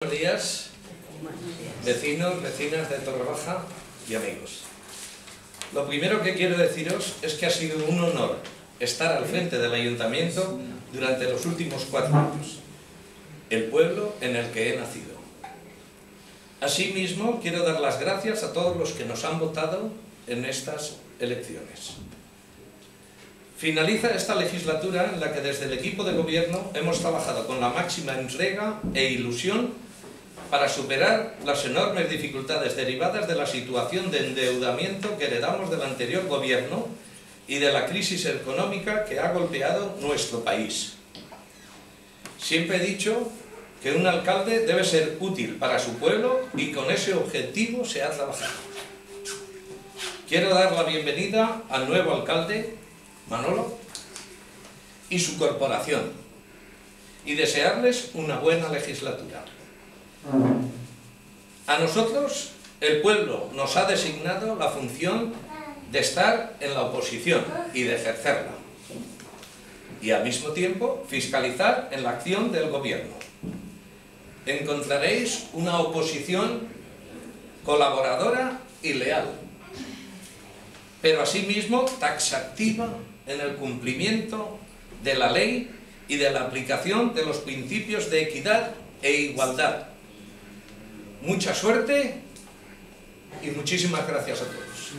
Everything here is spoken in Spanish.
Buenos días, vecinos, vecinas de Torrebaja y amigos. Lo primero que quiero deciros es que ha sido un honor estar al frente del ayuntamiento durante los últimos 4 años, el pueblo en el que he nacido. Asimismo, quiero dar las gracias a todos los que nos han votado en estas elecciones. Finaliza esta legislatura en la que desde el equipo de gobierno hemos trabajado con la máxima entrega e ilusión para superar las enormes dificultades derivadas de la situación de endeudamiento que heredamos del anterior gobierno y de la crisis económica que ha golpeado nuestro país. Siempre he dicho que un alcalde debe ser útil para su pueblo y con ese objetivo se ha trabajado. Quiero dar la bienvenida al nuevo alcalde, Manolo, y su corporación, y desearles una buena legislatura. A nosotros, el pueblo nos ha designado la función de estar en la oposición y de ejercerla, y al mismo tiempo fiscalizar en la acción del gobierno. Encontraréis una oposición colaboradora y leal, pero asimismo taxativa en el cumplimiento de la ley y de la aplicación de los principios de equidad e igualdad. Mucha suerte y muchísimas gracias a todos.